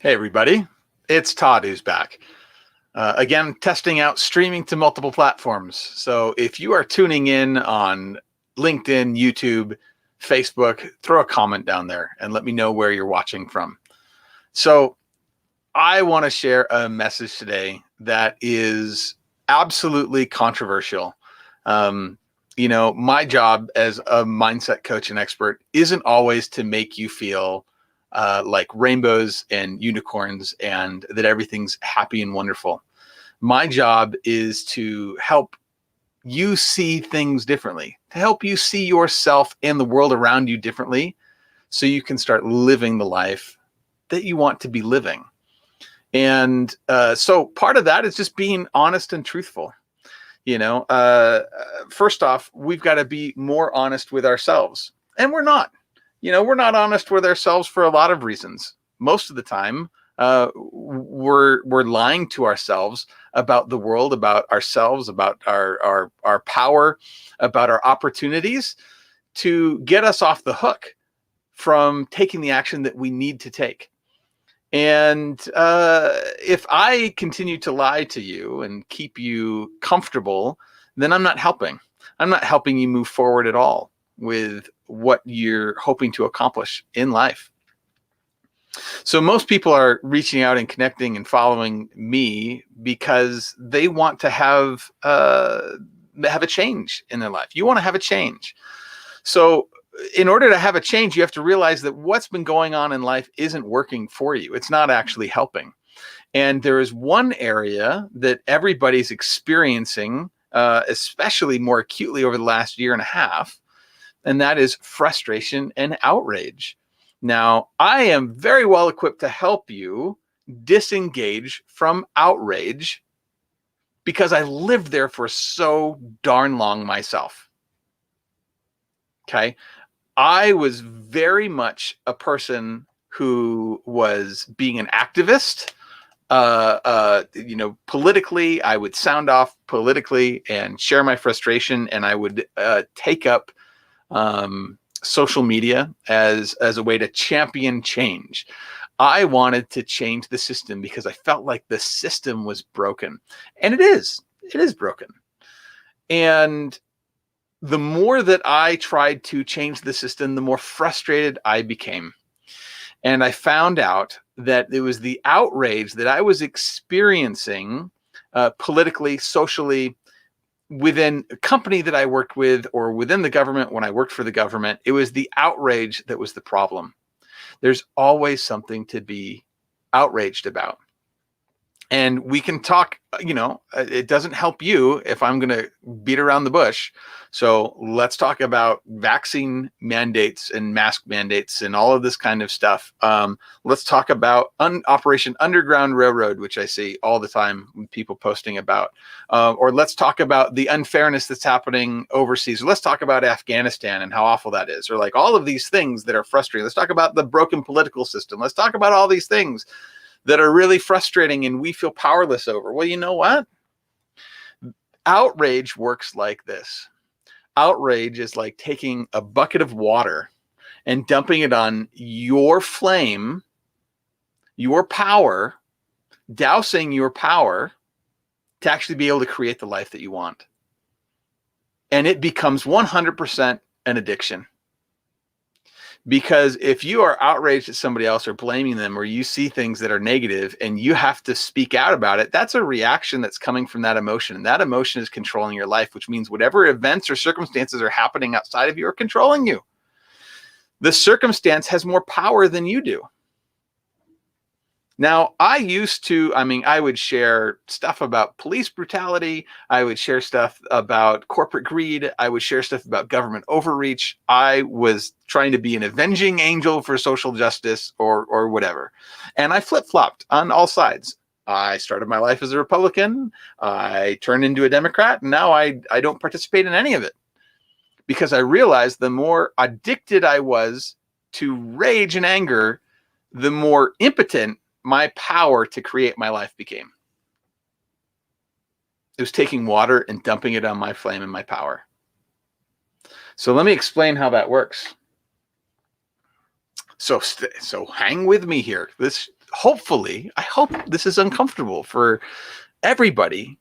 Hey, everybody. It's Todd who's back. Again, testing out streaming to multiple platforms. So if you are tuning in on LinkedIn, YouTube, Facebook, throw a comment down there and let me know where you're watching from. So I want to share a message today that is absolutely controversial. My job as a mindset coach and expert isn't always to make you feel like rainbows and unicorns and that everything's happy and wonderful. My job is to help you see things differently, to help you see yourself and the world around you differently so you can start living the life that you want to be living. And so part of that is just being honest and truthful. First off, we've got to be more honest with ourselves. And we're not. We're not honest with ourselves for a lot of reasons. Most of the time, we're lying to ourselves about the world, about ourselves, about our power, about our opportunities to get us off the hook from taking the action that we need to take. And if I continue to lie to you and keep you comfortable, then I'm not helping. I'm not helping you move forward at all with what you're hoping to accomplish in life. So most people are reaching out and connecting and following me because they want to have a change in their life. You want to have a change. So in order to have a change, you have to realize that what's been going on in life isn't working for you. It's not actually helping. And there is one area that everybody's experiencing, especially more acutely over the last year and a half, and that is frustration and outrage. Now, I am very well equipped to help you disengage from outrage because I lived there for so darn long myself. Okay. I was very much a person who was being an activist. Politically, I would sound off politically and share my frustration, and I would take up social media as a way to champion change. I wanted to change the system because I felt like the system was broken, and it is broken. And the more that I tried to change the system, the more frustrated I became. And I found out that it was the outrage that I was experiencing politically, socially, within a company that I worked with or within the government when I worked for the government. It was the outrage that was the problem. There's always something to be outraged about. And we can talk, it doesn't help you if I'm going to beat around the bush. So let's talk about vaccine mandates and mask mandates and all of this kind of stuff. Let's talk about Operation Underground Railroad, which I see all the time people posting about. Or let's talk about the unfairness that's happening overseas. Or let's talk about Afghanistan and how awful that is. Or like all of these things that are frustrating. Let's talk about the broken political system. Let's talk about all these things that are really frustrating and we feel powerless over. Well, you know what? Outrage works like this. Outrage is like taking a bucket of water and dumping it on your flame, your power, dousing your power to actually be able to create the life that you want. And it becomes 100% an addiction. Because if you are outraged at somebody else or blaming them, or you see things that are negative and you have to speak out about it, that's a reaction that's coming from that emotion. And that emotion is controlling your life, which means whatever events or circumstances are happening outside of you are controlling you. The circumstance has more power than you do. Now, I would share stuff about police brutality. I would share stuff about corporate greed. I would share stuff about government overreach. I was trying to be an avenging angel for social justice or whatever. And I flip-flopped on all sides. I started my life as a Republican. I turned into a Democrat. And now I don't participate in any of it because I realized the more addicted I was to rage and anger, the more impotent my power to create my life became. It was taking water and dumping it on my flame and my power. So let me explain how that works. So hang with me here. hopefully, I hope this is uncomfortable for everybody,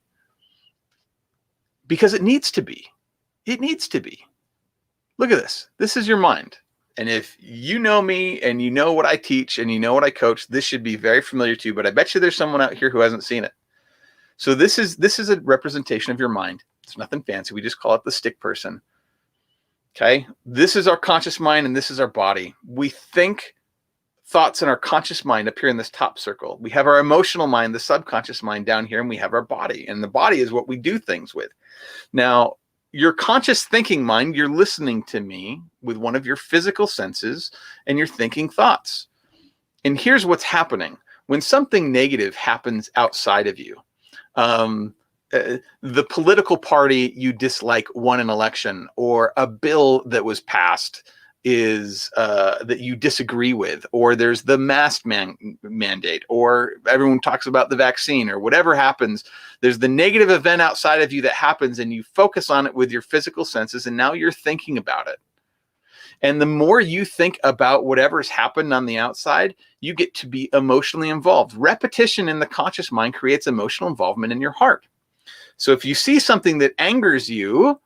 because it needs to be. It needs to be. Look at this. This is your mind. And if you know me and you know what I teach and you know what I coach, this should be very familiar to you, but I bet you there's someone out here who hasn't seen it. So this is a representation of your mind. It's nothing fancy. We just call it the stick person. Okay? This is our conscious mind and this is our body. We think thoughts in our conscious mind up here in this top circle. We have our emotional mind, the subconscious mind down here, and we have our body. And the body is what we do things with. Now, your conscious thinking mind, you're listening to me with one of your physical senses and you're thinking thoughts. And here's what's happening. When something negative happens outside of you, the political party you dislike won an election, or a bill that was passed is that you disagree with, or there's the mask mandate, or everyone talks about the vaccine, or whatever happens, there's the negative event outside of you that happens and you focus on it with your physical senses, and now you're thinking about it. And the more you think about whatever's happened on the outside, you get to be emotionally involved. Repetition in the conscious mind creates emotional involvement in your heart. So if you see something that angers you,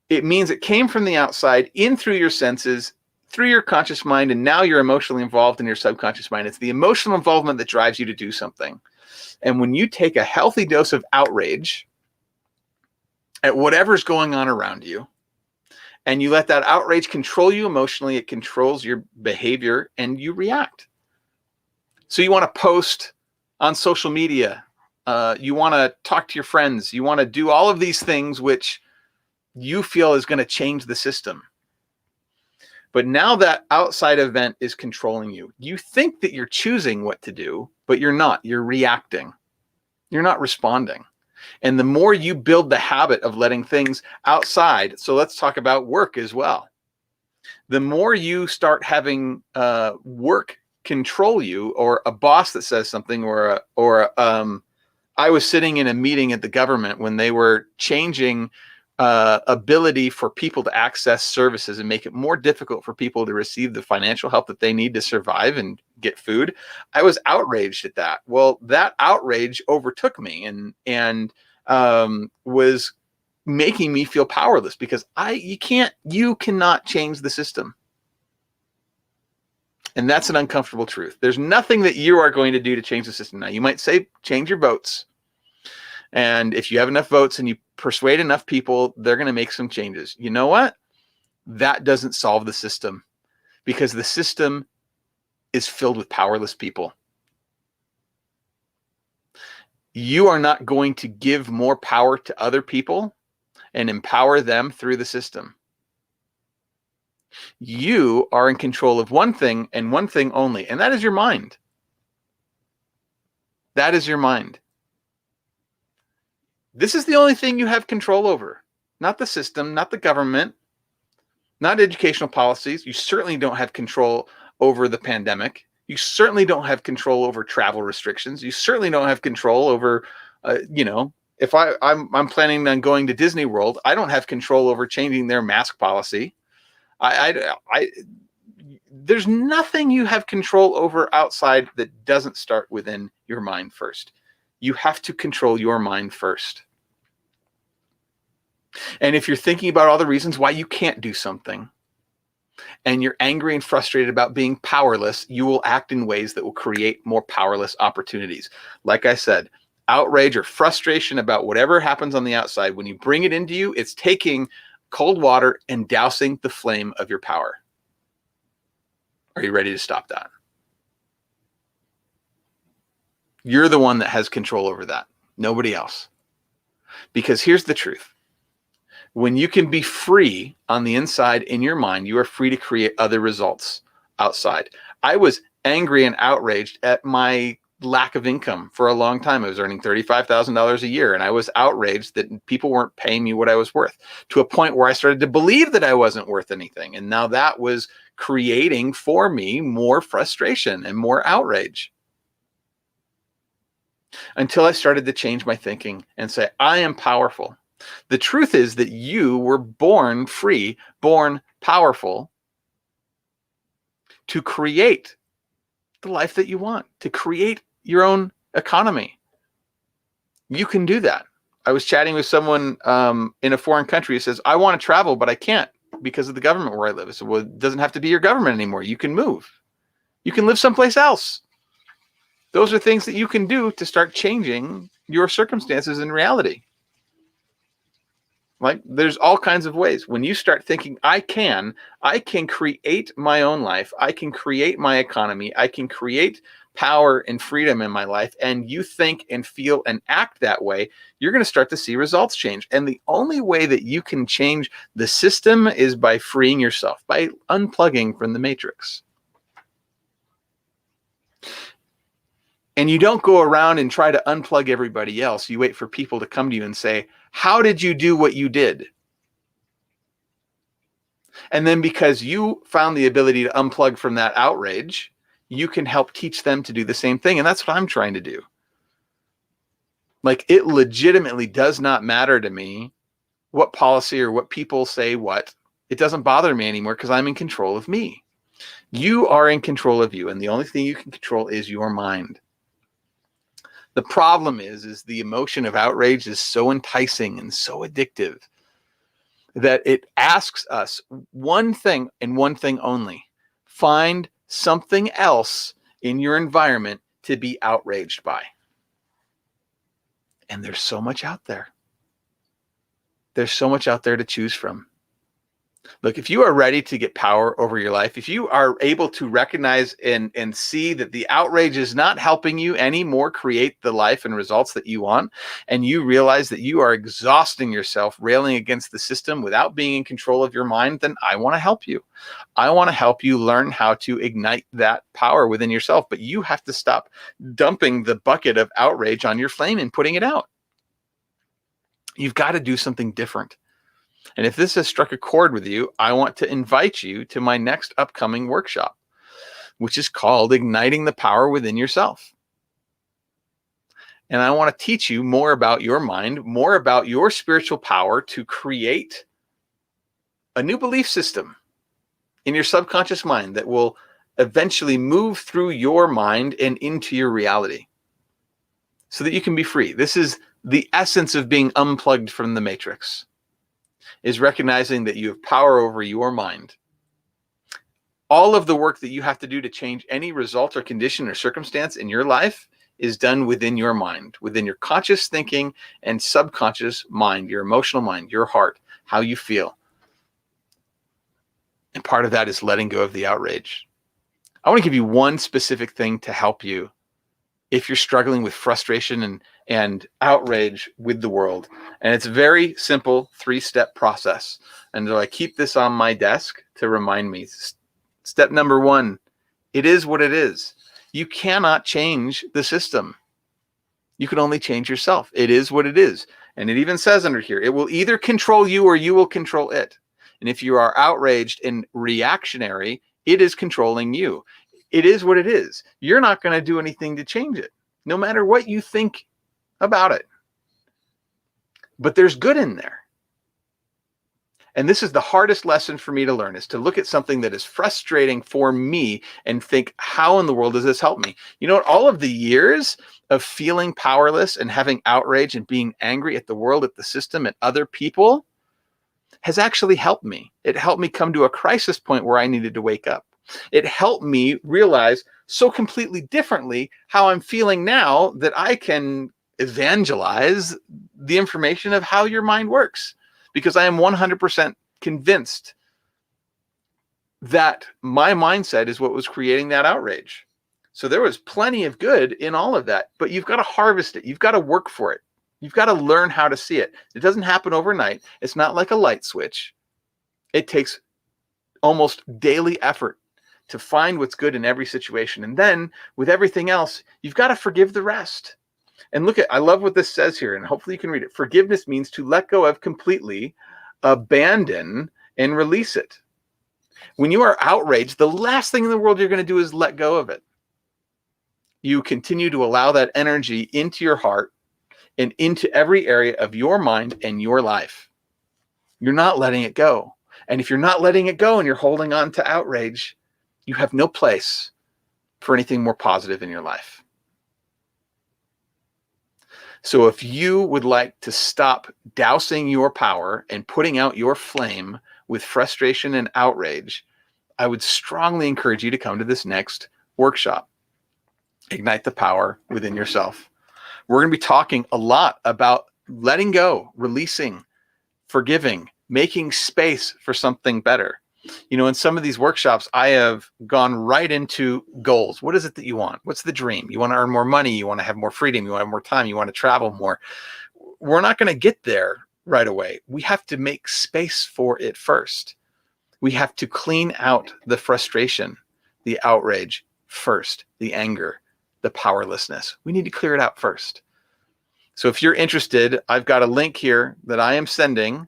it means it came from the outside, in through your senses, through your conscious mind, and now you're emotionally involved in your subconscious mind. It's the emotional involvement that drives you to do something. And when you take a healthy dose of outrage at whatever's going on around you, and you let that outrage control you emotionally, it controls your behavior and you react. So you want to post on social media, you want to talk to your friends, you want to do all of these things which you feel is going to change the system. But now that outside event is controlling you. You think that you're choosing what to do, but you're not. You're reacting. You're not responding. And the more you build the habit of letting things outside, so let's talk about work as well. The more you start having work control you, or a boss that says something, I was sitting in a meeting at the government when they were changing ability for people to access services and make it more difficult for people to receive the financial help that they need to survive and get food. I was outraged at that. Well, that outrage overtook me and was making me feel powerless, because you cannot change the system. And that's an uncomfortable truth. There's nothing that you are going to do to change the system. Now, you might say, change your votes. And if you have enough votes and you persuade enough people, they're going to make some changes. You know what? That doesn't solve the system, because the system is filled with powerless people. You are not going to give more power to other people and empower them through the system. You are in control of one thing and one thing only, and that is your mind. That is your mind. This is the only thing you have control over, not the system, not the government, not educational policies. You certainly don't have control over the pandemic. You certainly don't have control over travel restrictions. You certainly don't have control over, if I'm planning on going to Disney World, I don't have control over changing their mask policy. There's nothing you have control over outside that doesn't start within your mind first. You have to control your mind first. And if you're thinking about all the reasons why you can't do something, and you're angry and frustrated about being powerless, you will act in ways that will create more powerless opportunities. Like I said, outrage or frustration about whatever happens on the outside, when you bring it into you, it's taking cold water and dousing the flame of your power. Are you ready to stop that? You're the one that has control over that, nobody else. Because here's the truth. When you can be free on the inside in your mind, you are free to create other results outside. I was angry and outraged at my lack of income for a long time. I was earning $35,000 a year, and I was outraged that people weren't paying me what I was worth, to a point where I started to believe that I wasn't worth anything. And now that was creating for me more frustration and more outrage, until I started to change my thinking and say, I am powerful. The truth is that you were born free, born powerful, to create the life that you want, to create your own economy. You can do that. I was chatting with someone in a foreign country who says, I want to travel, but I can't because of the government where I live. I said, well, it doesn't have to be your government anymore. You can move. You can live someplace else. Those are things that you can do to start changing your circumstances in reality. Like, there's all kinds of ways. When you start thinking, I can create my own life. I can create my economy. I can create power and freedom in my life. And you think and feel and act that way, you're going to start to see results change. And the only way that you can change the system is by freeing yourself, by unplugging from the matrix. And you don't go around and try to unplug everybody else. You wait for people to come to you and say, how did you do what you did? And then because you found the ability to unplug from that outrage, you can help teach them to do the same thing. And that's what I'm trying to do. Like, it legitimately does not matter to me what policy or what people say what. It doesn't bother me anymore because I'm in control of me. You are in control of you. And the only thing you can control is your mind. The problem is the emotion of outrage is so enticing and so addictive that it asks us one thing and one thing only. Find something else in your environment to be outraged by. And there's so much out there. There's so much out there to choose from. Look, if you are ready to get power over your life, if you are able to recognize and see that the outrage is not helping you anymore create the life and results that you want, and you realize that you are exhausting yourself railing against the system without being in control of your mind, then I want to help you. I want to help you learn how to ignite that power within yourself, but you have to stop dumping the bucket of outrage on your flame and putting it out. You've got to do something different. And if this has struck a chord with you, I want to invite you to my next upcoming workshop, which is called Igniting the Power Within Yourself. And I want to teach you more about your mind, more about your spiritual power to create a new belief system in your subconscious mind that will eventually move through your mind and into your reality so that you can be free. This is the essence of being unplugged from the matrix. Is recognizing that you have power over your mind. All of the work that you have to do to change any result or condition or circumstance in your life is done within your mind, within your conscious thinking and subconscious mind, your emotional mind, your heart, how you feel. And part of that is letting go of the outrage. I want to give you one specific thing to help you if you're struggling with frustration and outrage with the world. And it's a very simple 3-step process. And so I keep this on my desk to remind me. Step number 1, it is what it is. You cannot change the system. You can only change yourself. It is what it is. And it even says under here, it will either control you or you will control it. And if you are outraged and reactionary, it is controlling you. It is what it is. You're not going to do anything to change it, no matter what you think about it. But there's good in there. And this is the hardest lesson for me to learn, is to look at something that is frustrating for me and think, how in the world does this help me? You know what? All of the years of feeling powerless and having outrage and being angry at the world, at the system, at other people has actually helped me. It helped me come to a crisis point where I needed to wake up. It helped me realize so completely differently how I'm feeling now that I can evangelize the information of how your mind works, because I am 100% convinced that my mindset is what was creating that outrage. So there was plenty of good in all of that, but you've got to harvest it. You've got to work for it. You've got to learn how to see it. It doesn't happen overnight. It's not like a light switch. It takes almost daily effort to find what's good in every situation. And then with everything else, you've got to forgive the rest. And look at, I love what this says here, and hopefully you can read it. Forgiveness means to let go of completely, abandon, and release it. When you are outraged, the last thing in the world you're going to do is let go of it. You continue to allow that energy into your heart and into every area of your mind and your life. You're not letting it go. And if you're not letting it go and you're holding on to outrage, you have no place for anything more positive in your life. So if you would like to stop dousing your power and putting out your flame with frustration and outrage, I would strongly encourage you to come to this next workshop, Ignite the Power Within Yourself. We're going to be talking a lot about letting go, releasing, forgiving, making space for something better. You know, in some of these workshops, I have gone right into goals. What is it that you want? What's the dream? You want to earn more money. You want to have more freedom. You want to have more time. You want to travel more. We're not going to get there right away. We have to make space for it first. We have to clean out the frustration, the outrage first, the anger, the powerlessness. We need to clear it out first. So if you're interested, I've got a link here that I am sending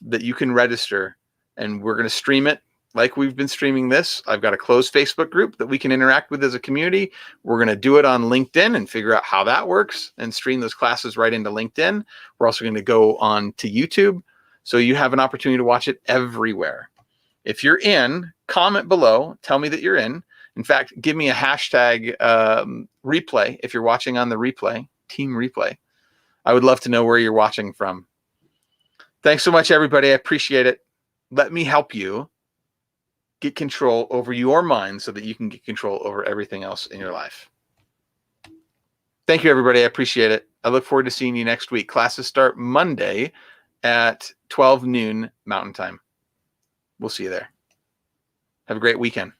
that you can register, and we're going to stream it like we've been streaming this. I've got a closed Facebook group that we can interact with as a community. We're going to do it on LinkedIn and figure out how that works and stream those classes right into LinkedIn. We're also going to go on to YouTube. So you have an opportunity to watch it everywhere. If you're in, comment below, tell me that you're in. In fact, give me a hashtag replay if you're watching on the replay, team replay. I would love to know where you're watching from. Thanks so much, everybody. I appreciate it. Let me help you get control over your mind so that you can get control over everything else in your life. Thank you, everybody. I appreciate it. I look forward to seeing you next week. Classes start Monday at 12 noon Mountain Time. We'll see you there. Have a great weekend.